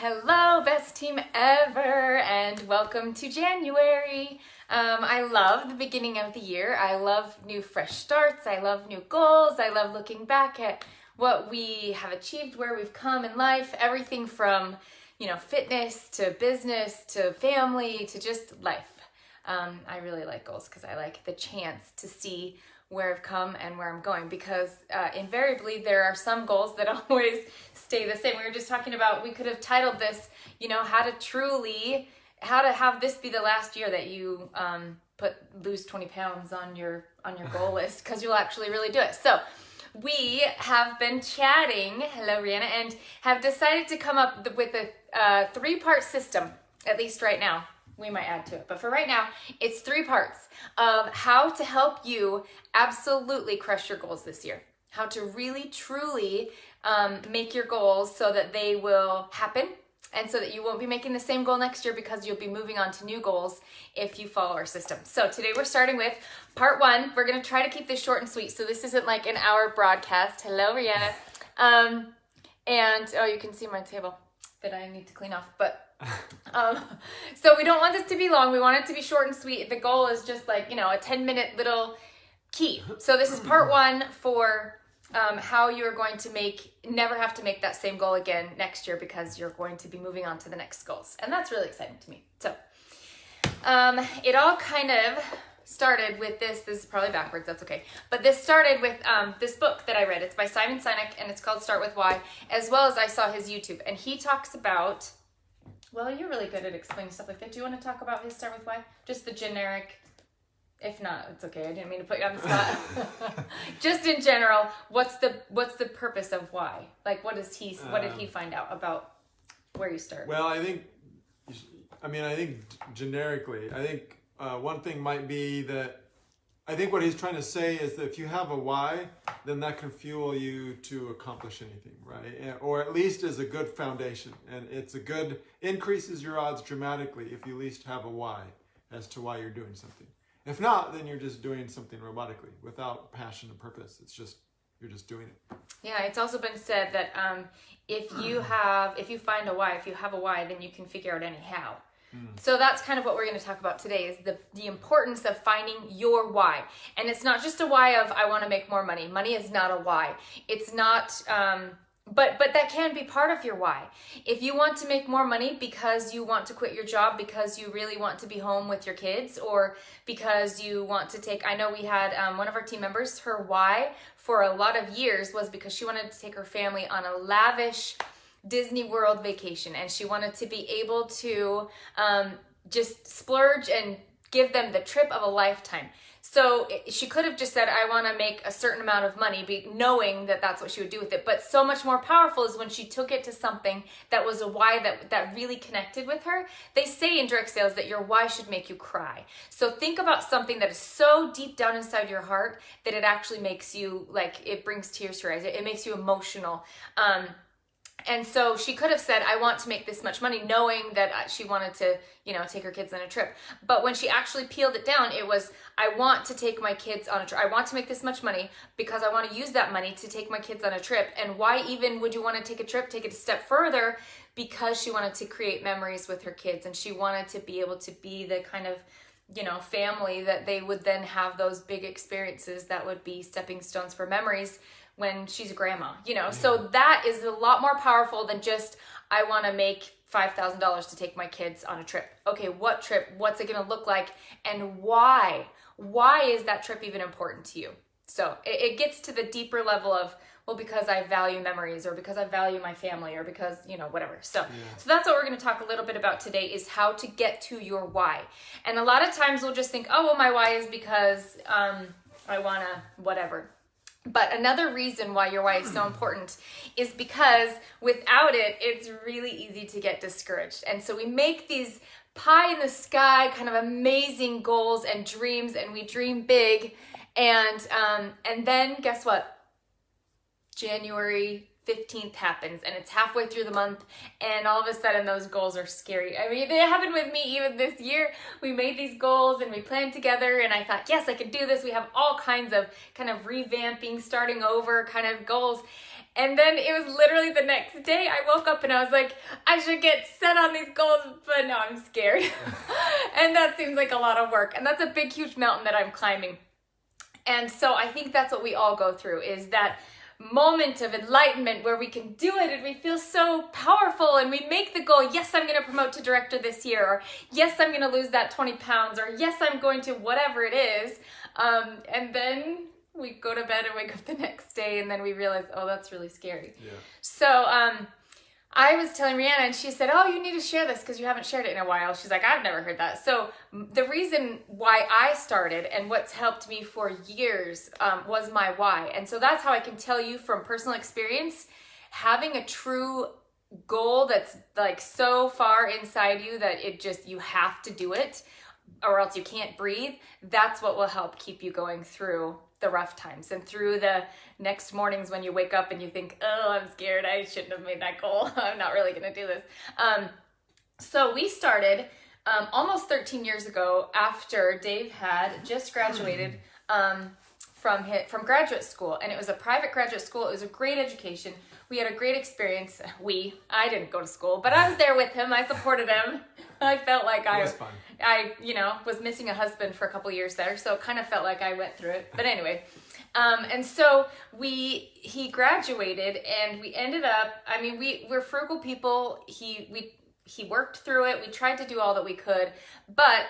Hello, best team ever, and welcome to January. I love the beginning of the year. I love new fresh starts. I love new goals. I love looking back at what we have achieved, where we've come in life, everything from, fitness to business to family to just life. I really like goals because I like the chance to see where I've come and where I'm going, because invariably there are some goals that always stay the same. We were just talking about, we could have titled this, how to have this be the last year that you lose 20 pounds on your goal list, because you'll actually really do it. So we have been chatting, hello Rihanna, and have decided to come up with a three-part system, at least right now. We might add to it, but for right now, it's 3 parts of how to help you absolutely crush your goals this year. How to really, truly make your goals so that they will happen, and so that you won't be making the same goal next year, because you'll be moving on to new goals if you follow our system. So today we're starting with part 1. We're gonna try to keep this short and sweet, so this isn't like an hour broadcast. Hello, Rihanna. And oh, you can see my table that I need to clean off, but so we don't want this to be long. We want it to be short and sweet. The goal is just like, a 10-minute little key. So this is part 1 for how you're going to never have to make that same goal again next year, because you're going to be moving on to the next goals. And that's really exciting to me. So it all kind of started with this is probably backwards, that's okay. But this started with this book that I read. It's by Simon Sinek, and it's called Start With Why, as well as I saw his YouTube. And he talks about, well, you're really good at explaining stuff like that. Do you want to talk about his Start With Why? Just the generic, if not, it's okay. I didn't mean to put you on the spot. Just in general, what's the purpose of why? Like, what did he find out about where you start? Well, I think generically, one thing might be that I think what he's trying to say is that if you have a why, then that can fuel you to accomplish anything, right? Or at least is a good foundation. And increases your odds dramatically if you at least have a why as to why you're doing something. If not, then you're just doing something robotically without passion and purpose. You're just doing it. Yeah, it's also been said that if you find a why, if you have a why, then you can figure out any how. So that's kind of what we're going to talk about today, is the importance of finding your why. And it's not just a why of, I want to make more money. Money is not a why. It's not, but that can be part of your why. If you want to make more money because you want to quit your job because you really want to be home with your kids, or because you want to I know we had one of our team members, her why for a lot of years was because she wanted to take her family on a lavish Disney World vacation, and she wanted to be able to just splurge and give them the trip of a lifetime. So she could have just said, I want to make a certain amount of money, knowing that that's what she would do with it. But so much more powerful is when she took it to something that was a why that really connected with her. They say in direct sales that your why should make you cry. So think about something that is so deep down inside your heart that it actually makes you, like, it brings tears to your eyes. It makes you emotional. And so she could have said, I want to make this much money, knowing that she wanted to, take her kids on a trip. But when she actually peeled it down, it was, I want to take my kids on a trip. I want to make this much money because I want to use that money to take my kids on a trip. And why even would you want to take a trip? Take it a step further, because she wanted to create memories with her kids, and she wanted to be able to be the kind of, family that they would then have those big experiences that would be stepping stones for memories when she's a grandma, So that is a lot more powerful than just, I want to make $5,000 to take my kids on a trip. Okay, what trip? What's it going to look like? And why? Why is that trip even important to you? So it gets to the deeper level of, well, because I value memories, or because I value my family, or because, whatever. So that's what we're going to talk a little bit about today, is how to get to your why. And a lot of times we'll just think, oh, well, my why is because I want to whatever. But another reason why your why is so important is because without it, it's really easy to get discouraged. And so we make these pie in the sky kind of amazing goals and dreams, and we dream big. And then guess what? January 15th happens, and it's halfway through the month, and all of a sudden those goals are scary. I mean, it happened with me even this year. We made these goals and we planned together, and I thought, yes, I could do this. We have all kinds of kind of revamping, starting over kind of goals. And then it was literally the next day I woke up and I was like, I should get set on these goals, but no, I'm scared. And that seems like a lot of work. And that's a big, huge mountain that I'm climbing. And so I think that's what we all go through, is that moment of enlightenment where we can do it and we feel so powerful and we make the goal, yes, I'm going to promote to director this year, or yes, I'm going to lose that 20 pounds, or yes, I'm going to whatever it is. And then we go to bed and wake up the next day and then we realize, oh, that's really scary. Yeah. So I was telling Rihanna and she said, oh, you need to share this because you haven't shared it in a while. She's like, I've never heard that. So the reason why I started and what's helped me for years was my why. And so that's how I can tell you from personal experience, having a true goal that's like so far inside you that it just, you have to do it or else you can't breathe. That's what will help keep you going through the rough times and through the next mornings when you wake up and you think, oh, I'm scared, I shouldn't have made that goal. I'm not really gonna do this. So we started almost 13 years ago after Dave had just graduated from graduate school, and it was a private graduate school. It was a great education. We had a great experience. I didn't go to school, but I was there with him. I supported him. I felt like I was missing a husband for a couple years there, so it kind of felt like I went through it. But anyway, and so he graduated, and we ended up, I mean, we're frugal people. He worked through it. We tried to do all that we could, but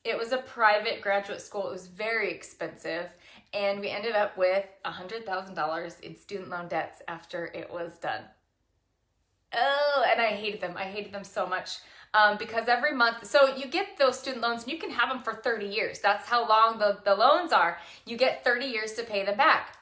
it was a private graduate school. It was very expensive, and we ended up with $100,000 in student loan debts after it was done. Oh, and I hated them. I hated them so much. Because every month, so you get those student loans and you can have them for 30 years. That's how long the loans are. You get 30 years to pay them back.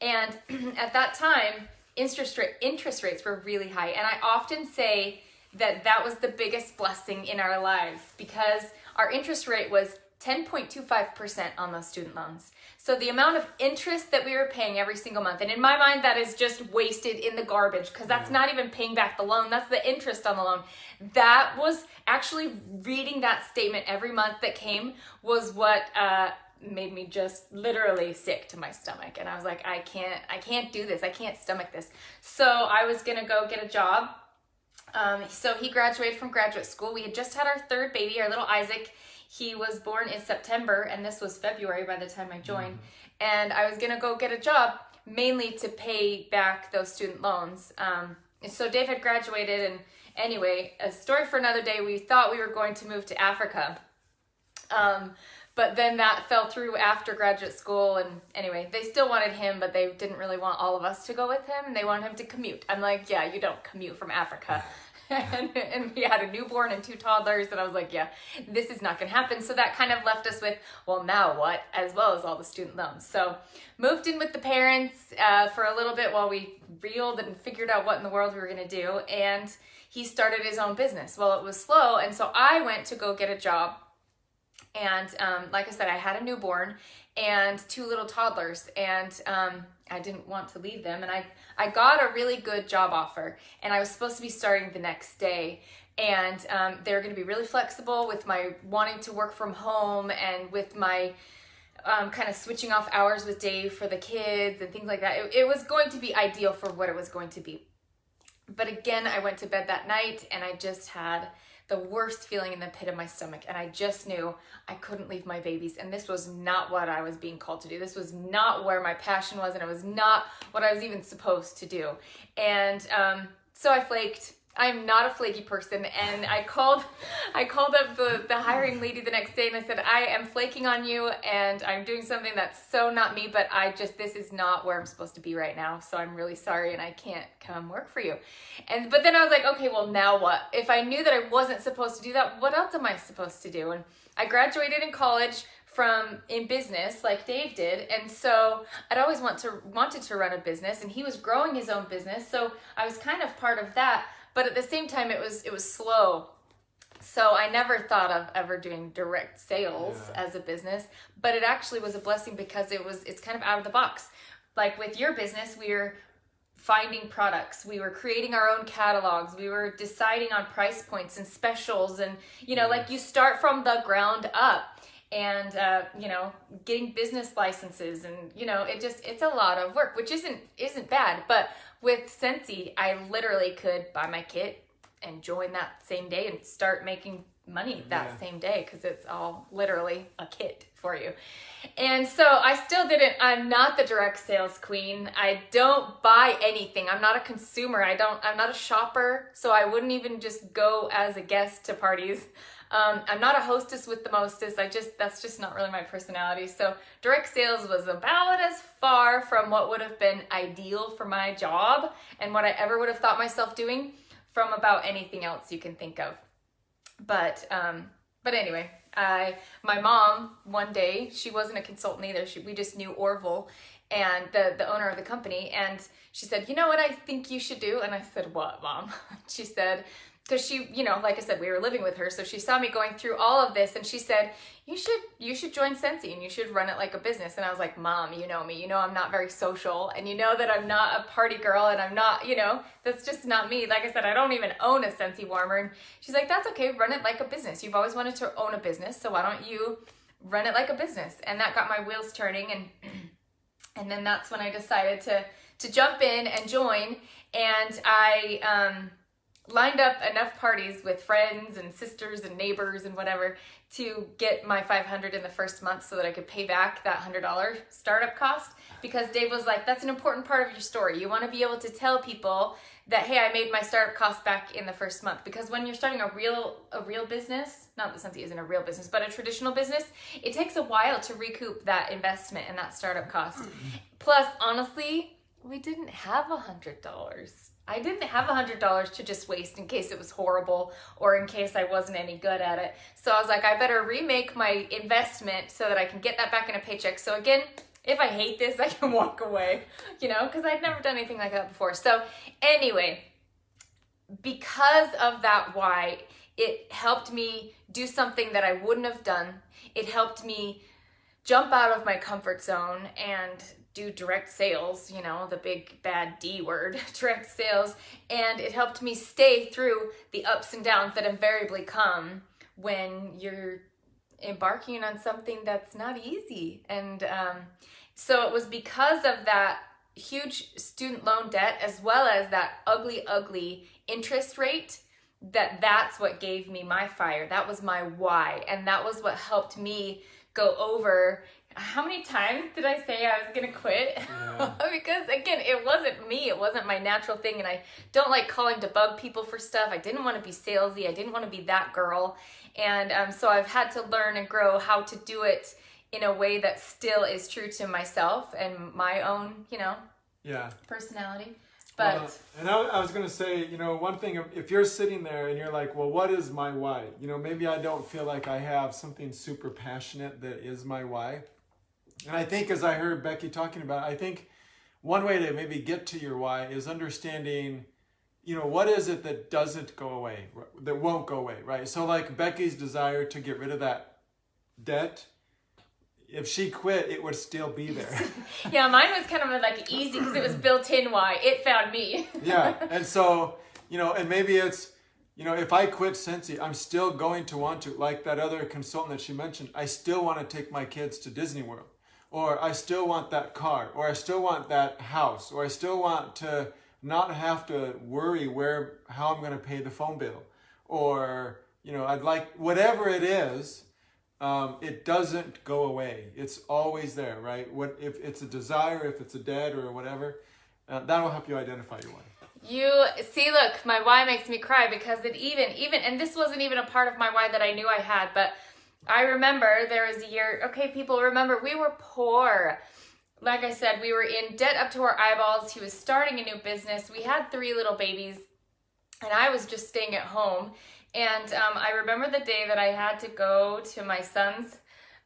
And at that time, interest rates were really high. And I often say that was the biggest blessing in our lives because our interest rate was 10.25% on those student loans. So the amount of interest that we were paying every single month, and in my mind, that is just wasted in the garbage because that's not even paying back the loan. That's the interest on the loan. That was actually reading that statement every month that came was what made me just literally sick to my stomach. And I was like, I can't do this. I can't stomach this. So I was going to go get a job. So he graduated from graduate school. We had just had our third baby, our little Isaac. He was born in September, and this was February by the time I joined. And I was going to go get a job mainly to pay back those student loans. So Dave had graduated, and anyway, a story for another day. We thought we were going to move to Africa. But then that fell through after graduate school, and anyway, they still wanted him, but they didn't really want all of us to go with him. They wanted him to commute. I'm like, yeah, you don't commute from Africa. And we had a newborn and 2 toddlers, and I was like, yeah, this is not going to happen. So that kind of left us with, well, now what, as well as all the student loans. So moved in with the parents for a little bit while we reeled and figured out what in the world we were going to do. And he started his own business. Well, it was slow, and so I went to go get a job. And like I said, I had a newborn and 2 little toddlers, and I didn't want to leave them. And I got a really good job offer, and I was supposed to be starting the next day. And they were going to be really flexible with my wanting to work from home and with my kind of switching off hours with Dave for the kids and things like that. It was going to be ideal for what it was going to be. But again, I went to bed that night and I just had the worst feeling in the pit of my stomach, and I just knew I couldn't leave my babies, and this was not what I was being called to do. This was not where my passion was, and it was not what I was even supposed to do. And so I flaked. I'm not a flaky person, and I called up the hiring lady the next day, and I said, I am flaking on you, and I'm doing something that's so not me, but this is not where I'm supposed to be right now, so I'm really sorry, and I can't come work for you. But then I was like, okay, well, now what? If I knew that I wasn't supposed to do that, what else am I supposed to do? And I graduated in college in business like Dave did, and so I'd always wanted to run a business, and he was growing his own business, so I was kind of part of that. But at the same time, it was slow. So I never thought of ever doing direct sales as a business, but it actually was a blessing because it's kind of out of the box. Like with your business, we were finding products, we were creating our own catalogs, we were deciding on price points and specials, and like you start from the ground up. and getting business licenses, and it's a lot of work, which isn't bad. But with Scentsy, I literally could buy my kit and join that same day and start making money that same day, because it's all literally a kit for you. And so I still didn't. I'm not the direct sales queen. I don't buy anything. I'm not a consumer. I'm not a shopper, so I wouldn't even just go as a guest to parties. I'm not a hostess with the mostest. That's just not really my personality. So direct sales was about as far from what would have been ideal for my job and what I ever would have thought myself doing from about anything else you can think of. But anyway, my mom, one day, she wasn't a consultant either. We just knew Orville, and the owner of the company. And she said, you know what I think you should do? And I said, what, Mom? She said, because she, like I said, we were living with her. So she saw me going through all of this, and she said, you should join Scentsy and you should run it like a business. And I was like, Mom, you know me, I'm not very social, and you know that I'm not a party girl, and I'm not, that's just not me. Like I said, I don't even own a Scentsy warmer. And she's like, that's okay, run it like a business. You've always wanted to own a business, so why don't you run it like a business? And that got my wheels turning, and then that's when I decided to jump in and join. And I lined up enough parties with friends and sisters and neighbors and whatever to get my $500 in the first month so that I could pay back that $100 startup cost, because Dave was like, that's an important part of your story. You want to be able to tell people that, hey, I made my startup cost back in the first month. Because when you're starting a real business, not that Scentsy isn't a real business, but a traditional business, it takes a while to recoup that investment and that startup cost. Plus, honestly, we didn't have $100. I didn't have $100 to just waste in case it was horrible or in case I wasn't any good at it. So I was like, I better remake my investment so that I can get that back in a paycheck. So again, if I hate this, I can walk away, because I'd never done anything like that before. So anyway, because of that why, it helped me do something that I wouldn't have done. It helped me jump out of my comfort zone and do direct sales, the big bad D word, direct sales. And it helped me stay through the ups and downs that invariably come when you're embarking on something that's not easy. And so it was because of that huge student loan debt, as well as that ugly interest rate, that's what gave me my fire. That was my why. And that was what helped me go over. How many times did I say I was going to quit? Yeah. Because again, it wasn't me. It wasn't my natural thing. And I don't like calling to bug people for stuff. I didn't want to be salesy. I didn't want to be that girl. And so I've had to learn and grow how to do it in a way that still is true to myself and my own, personality. But and I was going to say, one thing, if you're sitting there and you're like, well, what is my why? Maybe I don't feel like I have something super passionate that is my why. And I think, as I heard Becky talking about, I think one way to maybe get to your why is understanding, what is it that doesn't go away, that won't go away, right? So like Becky's desire to get rid of that debt, if she quit, it would still be there. Yeah, mine was kind of like easy because it was built in why. It found me. Yeah, and so, and maybe it's, if I quit Scentsy, I'm still going to want to, like that other consultant that she mentioned, I still want to take my kids to Disney World. Or I still want that car, or I still want that house, or I still want to not have to worry how I'm going to pay the phone bill. Or, I'd like, whatever it is, it doesn't go away. It's always there, right? If it's a desire, if it's a debt or whatever, that'll help you identify your why. You see, look, my why makes me cry because it even, and this wasn't even a part of my why that I knew I had, but I remember there was a year, okay, people remember, we were poor. Like I said, we were in debt up to our eyeballs. He was starting a new business. We had 3 little babies, and I was just staying at home. And I remember the day that I had to go to my son's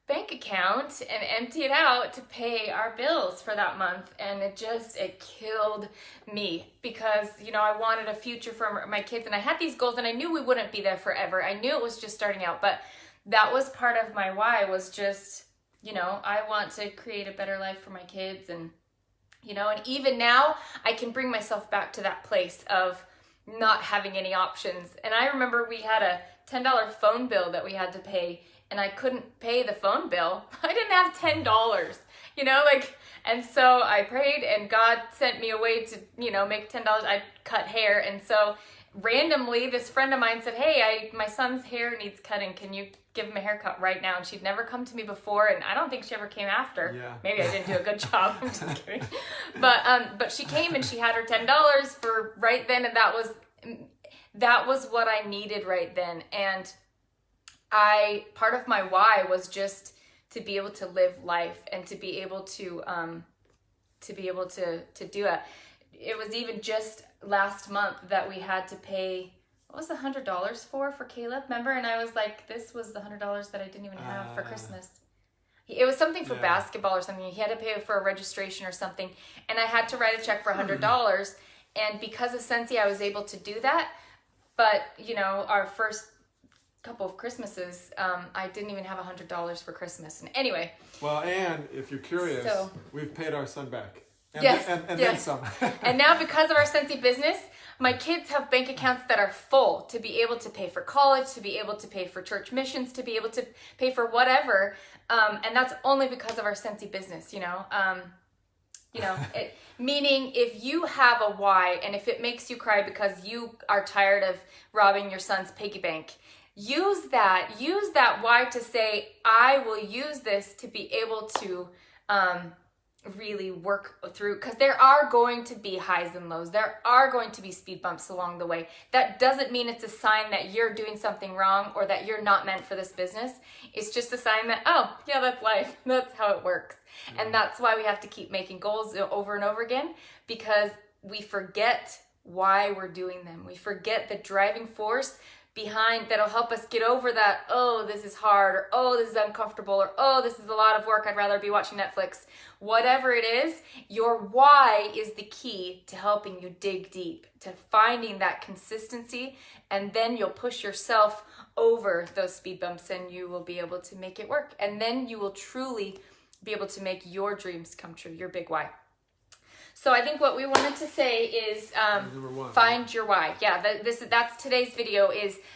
bank account and empty it out to pay our bills for that month. And it killed me because, I wanted a future for my kids, and I had these goals, and I knew we wouldn't be there forever. I knew it was just starting out, but that was part of my why, was just, I want to create a better life for my kids. And, and even now I can bring myself back to that place of not having any options. And I remember we had a $10 phone bill that we had to pay, and I couldn't pay the phone bill. I didn't have $10, you know, like, and so I prayed and God sent me a way to, you know, make $10. I cut hair. And so randomly this friend of mine said, hey, my son's hair needs cutting. Can you give him a haircut right now? And she'd never come to me before, and I don't think she ever came after. Yeah. Maybe I didn't do a good job. I'm just kidding. But she came and she had her $10 for right then, and that was what I needed right then. And part of my why was just to be able to live life and to be able to do it. It was even just last month that we had to pay, what was the $100 for Caleb? Remember? And I was like, this was the $100 that I didn't even have for Christmas. It was something for basketball or something. He had to pay for a registration or something. And I had to write a check for $100. And because of Sensi, I was able to do that. But, you know, our first couple of Christmases, I didn't even have $100 for Christmas. And anyway. Well, and if you're curious, we've paid our son back. And yes. Then some. And now because of our Sensi business, my kids have bank accounts that are full to be able to pay for college, to be able to pay for church missions, to be able to pay for whatever. And that's only because of our Sensi business, you know. Meaning if you have a why, and if it makes you cry because you are tired of robbing your son's piggy bank, use that why to say, I will use this to be able to really work through, because there are going to be highs and lows. There are going to be speed bumps along the way. That doesn't mean it's a sign that you're doing something wrong or that you're not meant for this business. It's just a sign that, oh yeah, that's life. That's how it works. And that's why we have to keep making goals over and over again, because we forget why we're doing them. We forget the driving force behind that'll help us get over that, oh, this is hard, or oh, this is uncomfortable, or oh, this is a lot of work, I'd rather be watching Netflix. Whatever it is, your why is the key to helping you dig deep, to finding that consistency, and then you'll push yourself over those speed bumps and you will be able to make it work. And then you will truly be able to make your dreams come true, your big why. So I think what we wanted to say is find your why. Yeah, that's today's video.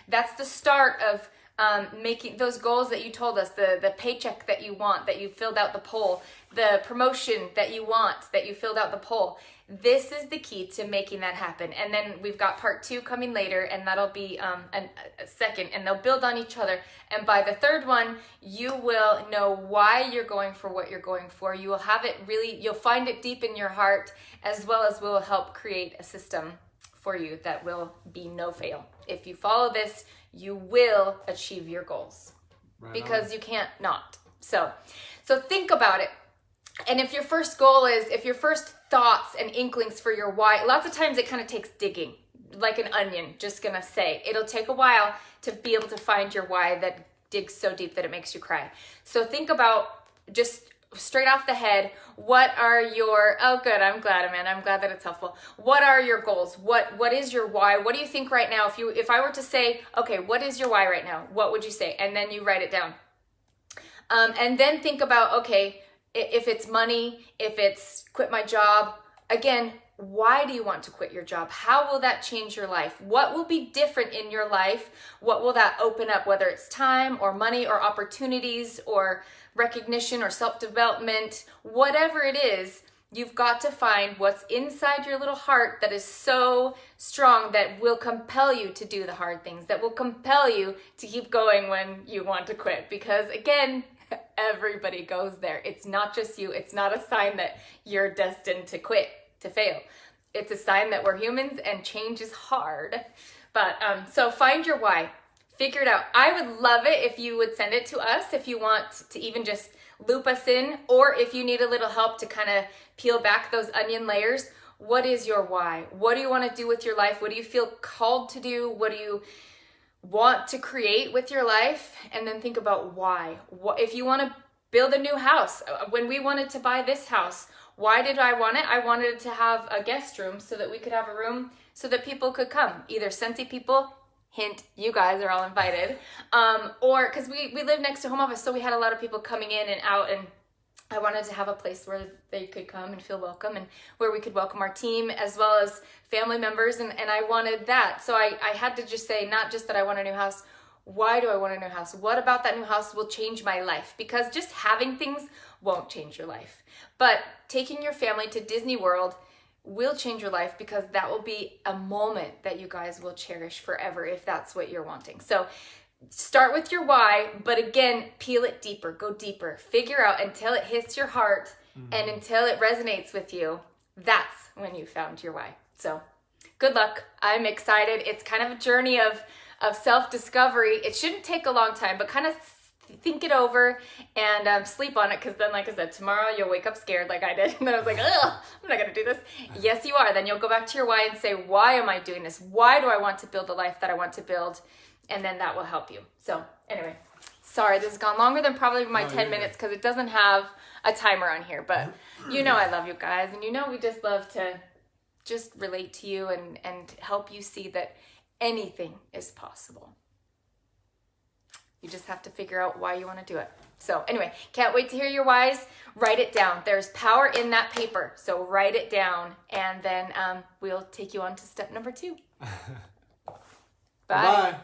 That's the start of making those goals that you told us, the paycheck that you want, that you filled out the poll, the promotion that you want, that you filled out the poll. This is the key to making that happen. And then we've got part 2 coming later, and that'll be a second, and they'll build on each other. And by the third one, you will know why you're going for what you're going for. You will have it really, you'll find it deep in your heart, as well as we'll help create a system for you that will be no fail. If you follow this, you will achieve your goals, because you can't not. So think about it. And if your first goal is, if your first thoughts and inklings for your why, lots of times it kind of takes digging, like an onion, just gonna say. It'll take a while to be able to find your why that digs so deep that it makes you cry. So think about, just straight off the head, what are your, oh good, I'm glad, Amanda, I'm glad that it's helpful. What are your goals? What is your why? What do you think right now? If I were to say, okay, what is your why right now? What would you say? And then you write it down. And then think about, okay, if it's money, if it's quit my job, again, why do you want to quit your job? How will that change your life? What will be different in your life? What will that open up, whether it's time or money or opportunities or recognition or self-development, whatever it is, you've got to find what's inside your little heart that is so strong that will compel you to do the hard things, that will compel you to keep going when you want to quit. Because again, everybody goes there. It's not just you. It's not a sign that you're destined to quit, to fail. It's a sign that we're humans and change is hard. But so find your why. Figure it out. I would love it if you would send it to us, if you want to even just loop us in, or if you need a little help to kind of peel back those onion layers. What is your why? What do you want to do with your life? What do you feel called to do? What do you want to create with your life? And then think about why. If you want to build a new house, when we wanted to buy this house, why did I want it? I wanted to have a guest room so that we could have a room so that people could come, either Sensi people, hint, you guys are all invited, or because we live next to home office, so we had a lot of people coming in and out, and I wanted to have a place where they could come and feel welcome, and where we could welcome our team as well as family members, and I wanted that. So I had to just say, not just that I want a new house, Why do I want a new house? What about that new house will change my life? Because just having things won't change your life. But taking your family to Disney World will change your life, because that will be a moment that you guys will cherish forever if that's what you're wanting. So start with your why, but again, peel it deeper, go deeper, figure out until it hits your heart and until it resonates with you. That's when you found your why. So good luck. I'm excited. It's kind of a journey of self-discovery. It shouldn't take a long time, but kind of think it over and sleep on it, because then, like I said, tomorrow you'll wake up scared like I did. And then I was like, ugh, I'm not going to do this. Yes, you are. Then you'll go back to your why and say, why am I doing this? Why do I want to build the life that I want to build? And then that will help you. So anyway, sorry, this has gone longer than probably my 10 minutes because it doesn't have a timer on here. But you know I love you guys. And you know we just love to just relate to you and help you see that anything is possible. You just have to figure out why you want to do it. So anyway, can't wait to hear your whys. Write it down. There's power in that paper. So write it down, and then we'll take you on to step number 2. Bye. Bye.